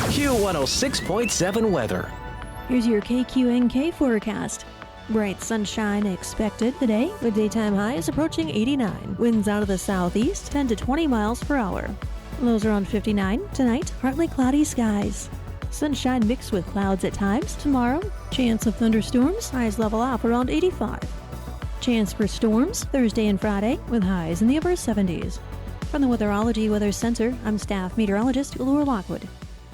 Q106.7 weather. Here's your KQNK forecast. Bright sunshine expected today with daytime highs approaching 89. Winds out of the southeast 10 to 20 miles per hour. Lows around 59. Tonight, partly cloudy skies. Sunshine mixed with clouds at times. Tomorrow, chance of thunderstorms. Highs level off around 85. Chance for storms Thursday and Friday with highs in the upper 70s. From the Weatherology Weather Center, I'm staff meteorologist Laura Lockwood.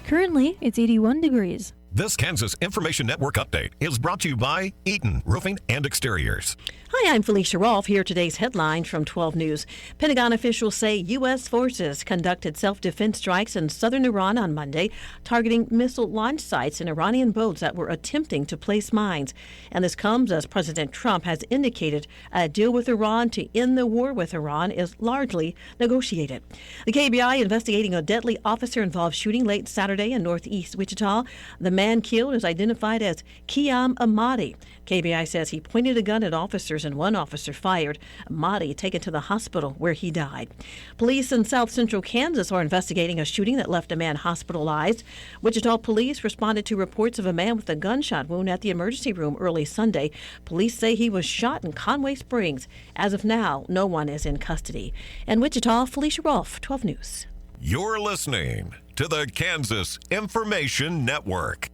Currently, it's 81 degrees. This Kansas Information Network update is brought to you by Eaton Roofing and Exteriors. Hi, I'm Felicia Rolfe. Here today's headline from 12 News. Pentagon officials say U.S. forces conducted self-defense strikes in southern Iran on Monday, targeting missile launch sites and Iranian boats that were attempting to place mines. And this comes as President Trump has indicated a deal with Iran to end the war with Iran is largely negotiated. The KBI investigating a deadly officer-involved shooting late Saturday in northeast Wichita. The man killed is identified as Qiyam Ahmadi. KBI says he pointed a gun at officers and one officer fired. Ahmadi taken to the hospital where he died. Police in south central Kansas are investigating a shooting that left a man hospitalized. Wichita police responded to reports of a man with a gunshot wound at the emergency room early Sunday. Police say he was shot in Conway Springs. As of now, no one is in custody. In Wichita, Felicia Rolfe, 12 News. You're listening to the Kansas Information Network.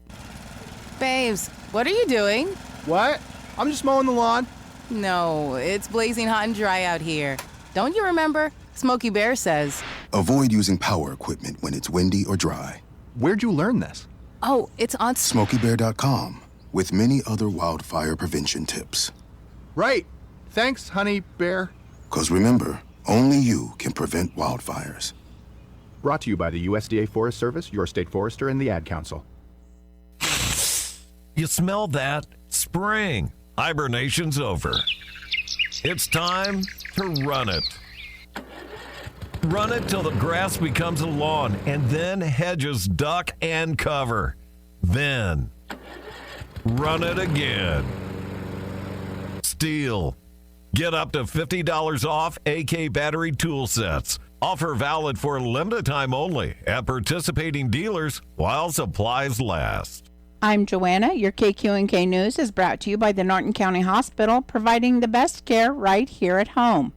Babes, what are you doing? What? I'm just mowing the lawn. No, it's blazing hot and dry out here. Don't you remember? Smokey Bear says. Avoid using power equipment when it's windy or dry. Where'd you learn this? Oh, it's on SmokeyBear.com with many other wildfire prevention tips. Right. Thanks, honey bear. 'Cause remember, only you can prevent wildfires. Brought to you by the USDA Forest Service, your state forester, and the Ad Council. You smell that? Spring. Hibernation's over. It's time to run it. Run it till the grass becomes a lawn and then hedges duck and cover. Then run it again. Steel. Get up to $50 off AK battery tool sets. Offer valid for limited time only at participating dealers while supplies last. I'm Joanna. Your KQNK News is brought to you by the Norton County Hospital, providing the best care right here at home.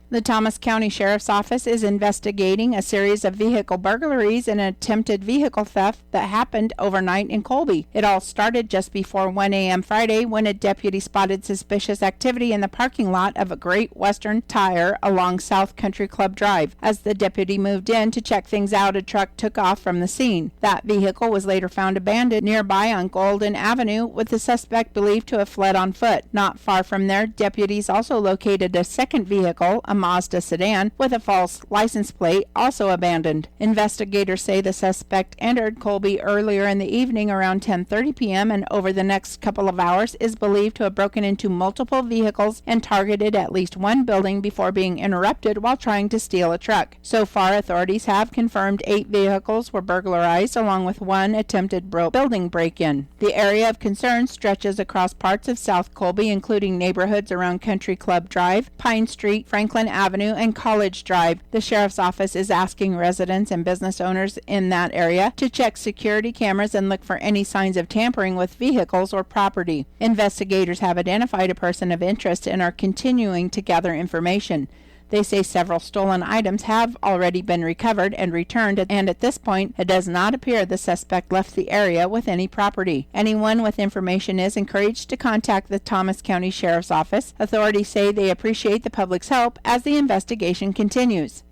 The Thomas County Sheriff's Office is investigating a series of vehicle burglaries and attempted vehicle theft that happened overnight in Colby. It all started just before 1 a.m. Friday when a deputy spotted suspicious activity in the parking lot of a Great Western Tire along South Country Club Drive. As the deputy moved in to check things out, a truck took off from the scene. That vehicle was later found abandoned nearby on Golden Avenue, with the suspect believed to have fled on foot. Not far from there, deputies also located a second vehicle, a Mazda sedan, with a false license plate, also abandoned. Investigators say the suspect entered Colby earlier in the evening around 10:30 p.m. and over the next couple of hours is believed to have broken into multiple vehicles and targeted at least one building before being interrupted while trying to steal a truck. So far, authorities have confirmed 8 vehicles were burglarized along with one attempted building break-in. The area of concern stretches across parts of South Colby, including neighborhoods around Country Club Drive, Pine Street, Franklin Avenue, and College Drive. The Sheriff's Office is asking residents and business owners in that area to check security cameras and look for any signs of tampering with vehicles or property. Investigators have identified a person of interest and are continuing to gather information. They say several stolen items have already been recovered and returned, and at this point, it does not appear the suspect left the area with any property. Anyone with information is encouraged to contact the Thomas County Sheriff's Office. Authorities say they appreciate the public's help as the investigation continues.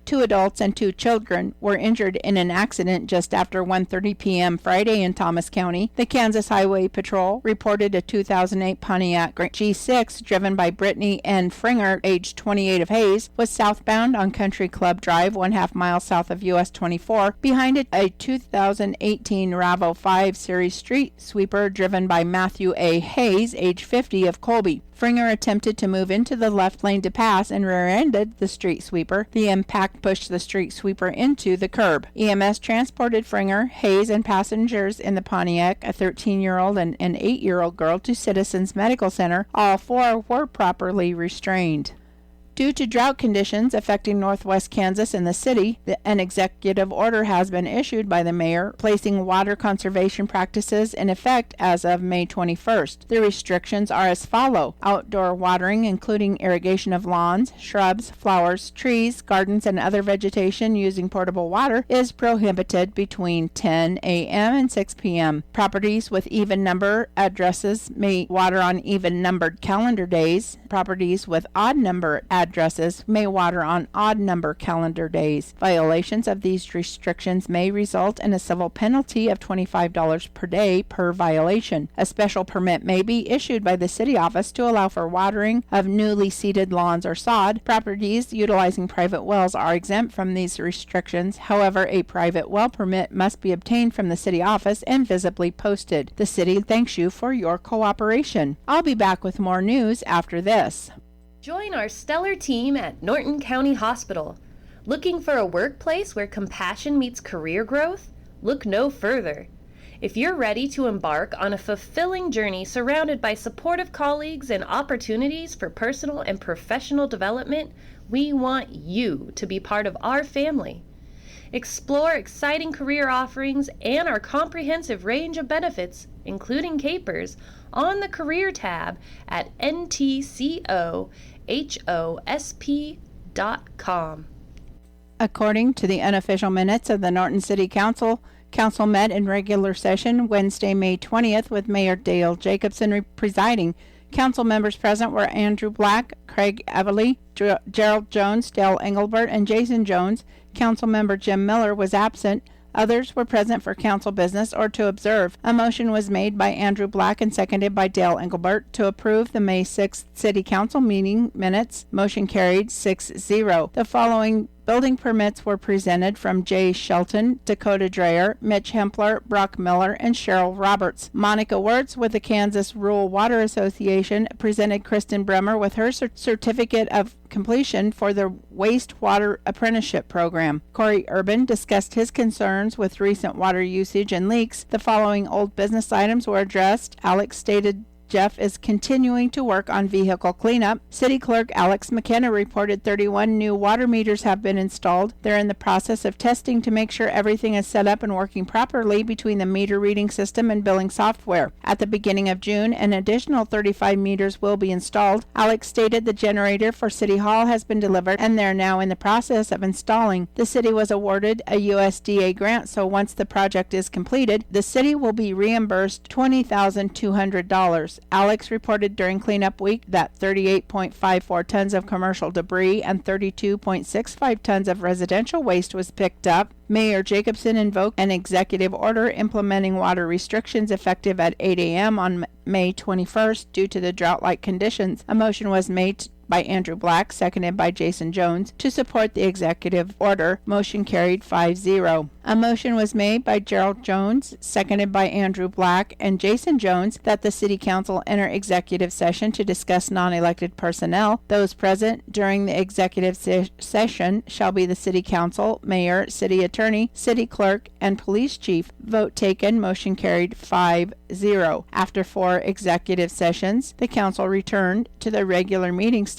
2 adults and 2 children were injured in an accident just after 1:30 p.m. Friday in Thomas County. The Kansas Highway Patrol reported a 2008 Pontiac G6 driven by Brittany N. Fringer, age 28 of Hayes, was southbound on Country Club Drive, 1/2 mile south of US 24. Behind it, a 2018 Ravo 5 Series street sweeper driven by Matthew A. Hayes, age 50 of Colby. Fringer attempted to move into the left lane to pass and rear-ended the street sweeper. The impact pushed the street sweeper into the curb. EMS transported Fringer, Hayes, and passengers in the Pontiac, a 13-year-old and an 8-year-old girl, to Citizens Medical Center. All 4 were properly restrained. Due to drought conditions affecting northwest Kansas and the city, an executive order has been issued by the mayor placing water conservation practices in effect as of May 21st. The restrictions are as follow. Outdoor watering, including irrigation of lawns, shrubs, flowers, trees, gardens, and other vegetation using portable water, is prohibited between 10 a.m. and 6 p.m. Properties with even number addresses may water on even numbered calendar days. Properties with odd number addresses may water on odd number calendar days. Violations of these restrictions may result in a civil penalty of $25 per day per violation. A special permit may be issued by the city office to allow for watering of newly seeded lawns or sod. Properties utilizing private wells are exempt from these restrictions. However, a private well permit must be obtained from the city office and visibly posted. The city thanks you for your cooperation. I'll be back with more news after this. Join our stellar team at Norton County Hospital. Looking for a workplace where compassion meets career growth? Look no further. If you're ready to embark on a fulfilling journey surrounded by supportive colleagues and opportunities for personal and professional development, we want you to be part of our family. Explore exciting career offerings and our comprehensive range of benefits, including capers, on the Career tab at ntcohosp.com. According to the unofficial minutes of the Norton City Council, Council met in regular session Wednesday, May 20th, with Mayor Dale Jacobson presiding. Council members present were Andrew Black, Craig Everly, Gerald Jones, Dale Engelbert, and Jason Jones. Council member Jim Miller was absent. Others were present for council business or to observe. A motion was made by Andrew Black and seconded by Dale Engelbert to approve the May 6th City Council meeting minutes. Motion carried 6-0. The following building permits were presented from Jay Shelton, Dakota Dreyer, Mitch Hempler, Brock Miller, and Cheryl Roberts. Monica Wirtz with the Kansas Rural Water Association presented Kristen Bremer with her certificate of completion for the wastewater apprenticeship program. Corey Urban discussed his concerns with recent water usage and leaks. The following old business items were addressed. Alex stated Jeff is continuing to work on vehicle cleanup. City Clerk Alex McKenna reported 31 new water meters have been installed. They're in the process of testing to make sure everything is set up and working properly between the meter reading system and billing software. At the beginning of June, an additional 35 meters will be installed. Alex stated the generator for City Hall has been delivered and they're now in the process of installing. The city was awarded a USDA grant, so once the project is completed, the city will be reimbursed $20,200. Alex reported during cleanup week that 38.54 tons of commercial debris and 32.65 tons of residential waste was picked up. Mayor Jacobson invoked an executive order implementing water restrictions effective at 8 a.m. on May 21st due to the drought-like conditions. A motion was made by Andrew Black, seconded by Jason Jones, to support the executive order. Motion carried 5-0. A motion was made by Gerald Jones, seconded by Andrew Black and Jason Jones, that the City Council enter executive session to discuss non-elected personnel. Those present during the executive session shall be the City Council, Mayor, City Attorney, City Clerk, and Police Chief. Vote taken. Motion carried 5-0. After 4 executive sessions, the Council returned to the regular meeting status.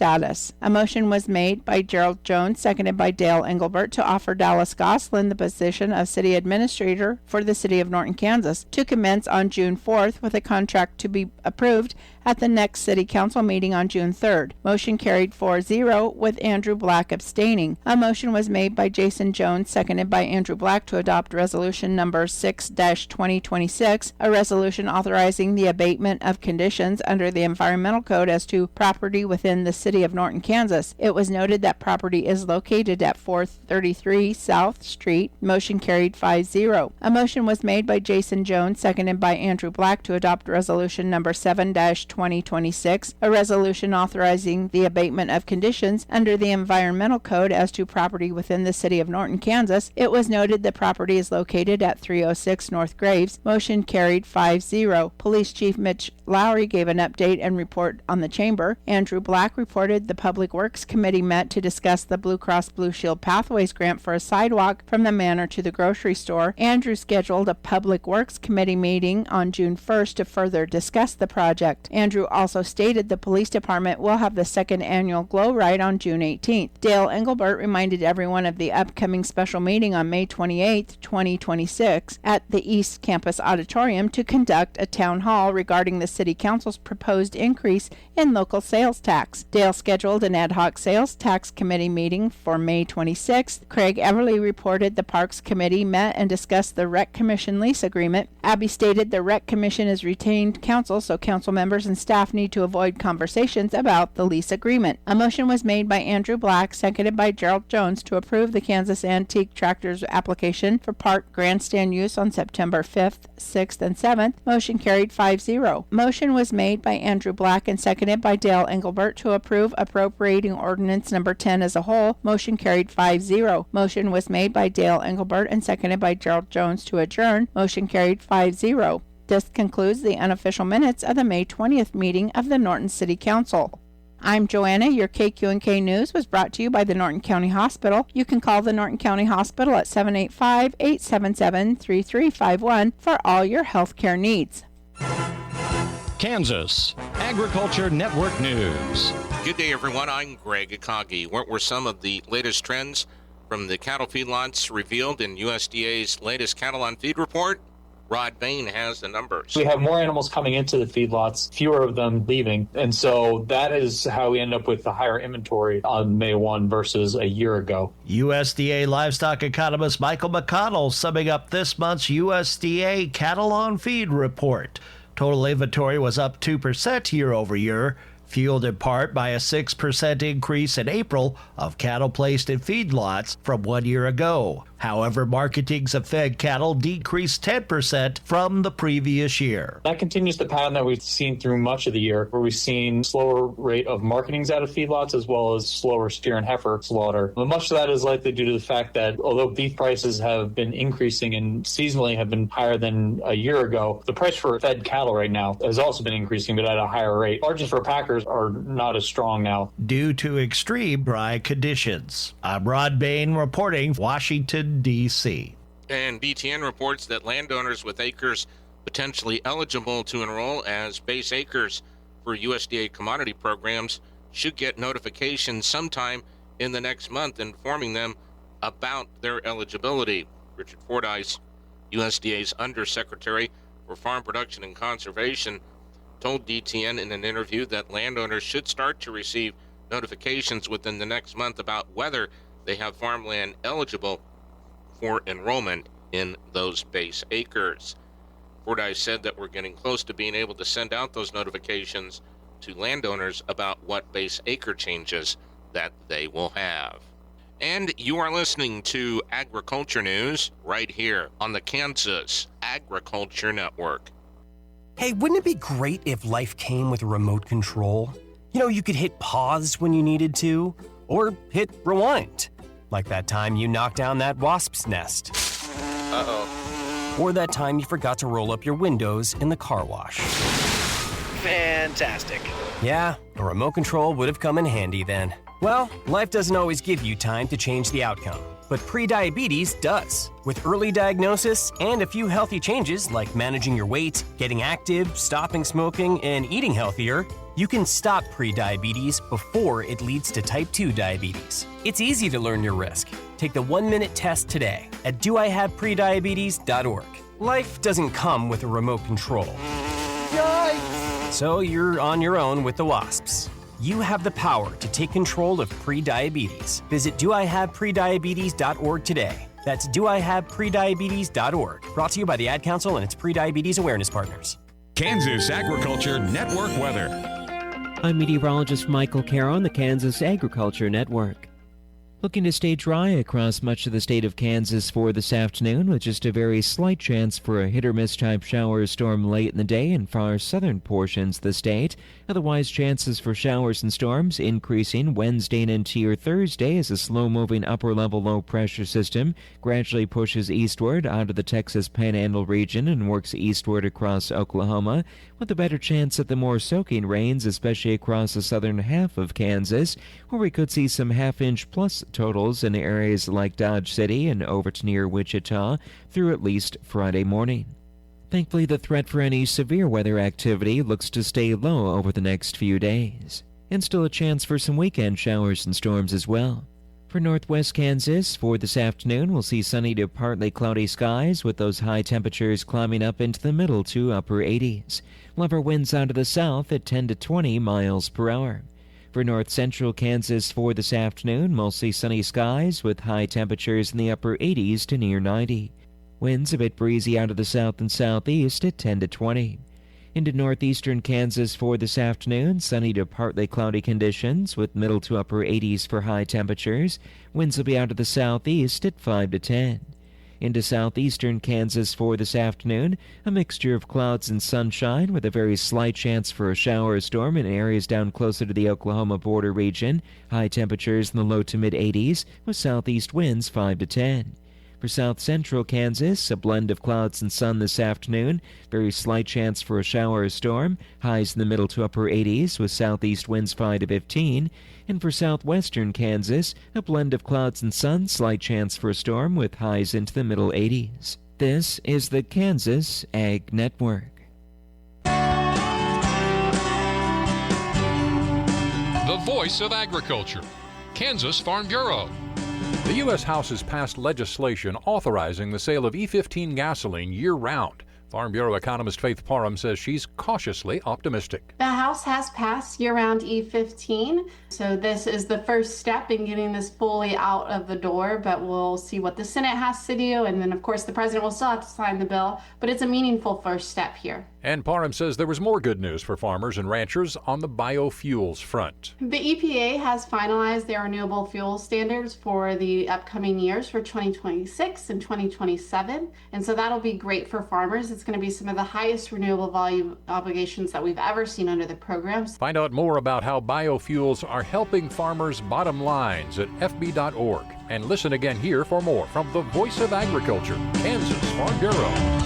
A motion was made by Gerald Jones, seconded by Dale Engelbert, to offer Dallas Goslin the position of City Administrator for the City of Norton, Kansas, to commence on June 4th with a contract to be approved at the next City Council meeting on June 3rd. Motion carried 4-0 with Andrew Black abstaining. A motion was made by Jason Jones, seconded by Andrew Black, to adopt Resolution Number 6-2026, a resolution authorizing the abatement of conditions under the Environmental Code as to property within the City of Norton, Kansas. It was noted that property is located at 433 South Street. Motion carried 5-0. A motion was made by Jason Jones, seconded by Andrew Black, to adopt Resolution Number 7-2026, a resolution authorizing the abatement of conditions under the Environmental Code as to property within the City of Norton, Kansas. It was noted the property is located at 306 North Graves. Motion carried 5-0. Police Chief Mitch Lowry gave an update and report on the chamber. Andrew Black reported reported the Public Works Committee met to discuss the Blue Cross Blue Shield Pathways grant for a sidewalk from the manor to the grocery store. Andrew scheduled a Public Works Committee meeting on June 1st to further discuss the project. Andrew also stated the police department will have the second annual Glow Ride on June 18th. Dale Engelbert reminded everyone of the upcoming special meeting on May 28th, 2026 at the East Campus Auditorium to conduct a town hall regarding the City Council's proposed increase in local sales tax. Dale scheduled an ad hoc sales tax committee meeting for May 26th. Craig Everly reported the Parks Committee met and discussed the Rec Commission lease agreement. Abby stated the Rec Commission is retained counsel, so council members and staff need to avoid conversations about the lease agreement. A motion was made by Andrew Black, seconded by Gerald Jones, to approve the Kansas Antique Tractors application for park grandstand use on September 5th, 6th, and 7th. Motion carried 5-0. Motion was made by Andrew Black and seconded by Dale Engelbert to approve appropriating ordinance number 10 as a whole. Motion carried 5-0. Motion was made by Dale Engelbert and seconded by Gerald Jones to adjourn. Motion carried 5-0. This concludes the unofficial minutes of the May 20th meeting of the Norton City Council. I'm Joanna. Your KQNK News was brought to you by the Norton County Hospital. You can call the Norton County Hospital at 785-877-3351 for all your health care needs. Kansas Agriculture Network News. Good day, everyone. I'm Greg Akagi. What were some of the latest trends from the cattle feedlots revealed in USDA's latest Cattle on Feed report? Rod Bain has the numbers. We have more animals coming into the feedlots, fewer of them leaving. And so that is how we end up with the higher inventory on May 1 versus a year ago. USDA livestock economist Michael McConnell summing up this month's USDA Cattle on Feed report. Total inventory was up 2% year over year, fueled in part by a 6% increase in April of cattle placed in feedlots from 1 year ago. However, marketings of fed cattle decreased 10% from the previous year. That continues the pattern that we've seen through much of the year, where we've seen slower rate of marketings out of feedlots as well as slower steer and heifer slaughter. But much of that is likely due to the fact that although beef prices have been increasing and seasonally have been higher than a year ago, the price for fed cattle right now has also been increasing, but at a higher rate. Margins for packers are not as strong now, due to extreme dry conditions. I'm Rod Bain reporting, Washington, D.C. And BTN reports that landowners with acres potentially eligible to enroll as base acres for USDA commodity programs should get notifications sometime in the next month informing them about their eligibility. Richard Fordyce, USDA's Undersecretary for Farm Production and Conservation, told DTN in an interview that landowners should start to receive notifications within the next month about whether they have farmland eligible for enrollment in those base acres. Fordyce said that we're getting close to being able to send out those notifications to landowners about what base acre changes that they will have. And you are listening to Agriculture News right here on the Kansas Agriculture Network. Hey, wouldn't it be great if life came with a remote control? You know, you could hit pause when you needed to, or hit rewind. Like that time you knocked down that wasp's nest. Uh-oh. Or that time you forgot to roll up your windows in the car wash. Fantastic. Yeah, a remote control would have come in handy then. Well, life doesn't always give you time to change the outcome, but prediabetes does. With early diagnosis and a few healthy changes like managing your weight, getting active, stopping smoking, and eating healthier, you can stop prediabetes before it leads to type 2 diabetes. It's easy to learn your risk. Take the 1-minute test today at doihaveprediabetes.org. Life doesn't come with a remote control. Yikes! So you're on your own with the wasps. You have the power to take control of prediabetes. Visit doihaveprediabetes.org today. That's doihaveprediabetes.org. Brought to you by the Ad Council and its Prediabetes Awareness Partners. Kansas Agriculture Network weather. I'm meteorologist Michael Carroll on the Kansas Agriculture Network. Looking to stay dry across much of the state of Kansas for this afternoon, with just a very slight chance for a hit-or-miss type shower or storm late in the day in far southern portions of the state. Otherwise, chances for showers and storms increasing Wednesday and into your Thursday as a slow-moving upper-level low-pressure system gradually pushes eastward out of the Texas Panhandle region and works eastward across Oklahoma, with a better chance at the more soaking rains, especially across the southern half of Kansas, where we could see some half-inch plus totals in areas like Dodge City and over to near Wichita through at least Friday morning. Thankfully, the threat for any severe weather activity looks to stay low over the next few days, and still a chance for some weekend showers and storms as well. For northwest Kansas, for this afternoon, we'll see sunny to partly cloudy skies with those high temperatures climbing up into the middle to upper 80s. We'll have our winds out of the south at 10 to 20 miles per hour. For north central Kansas for this afternoon, mostly sunny skies with high temperatures in the upper 80s to near 90. Winds a bit breezy out of the south and southeast at 10 to 20. Into northeastern Kansas for this afternoon, sunny to partly cloudy conditions with middle to upper 80s for high temperatures. Winds will be out of the southeast at 5 to 10. Into southeastern Kansas for this afternoon, a mixture of clouds and sunshine with a very slight chance for a shower or storm in areas down closer to the Oklahoma border region. High temperatures in the low to mid 80s with southeast winds 5 to 10. For south central Kansas, a blend of clouds and sun this afternoon. Very slight chance for a shower or storm. Highs in the middle to upper 80s with southeast winds 5 to 15. And for southwestern Kansas, a blend of clouds and sun. Slight chance for a storm with highs into the middle 80s. This is the Kansas Ag Network. The voice of agriculture, Kansas Farm Bureau. The U.S. House has passed legislation authorizing the sale of E15 gasoline year-round. Farm Bureau economist Faith Parham says she's cautiously optimistic. The House has passed year-round E15, so this is the first step in getting this fully out of the door, but we'll see what the Senate has to do, and then of course the President will still have to sign the bill, but it's a meaningful first step here. And Parham says there was more good news for farmers and ranchers on the biofuels front. The EPA has finalized their renewable fuel standards for the upcoming years for 2026 and 2027, and so that'll be great for farmers. It's going to be some of the highest renewable volume obligations that we've ever seen under the programs. Find out more about how biofuels are helping farmers' bottom lines at fb.org. And listen again here for more from the Voice of Agriculture, Kansas Farm Bureau.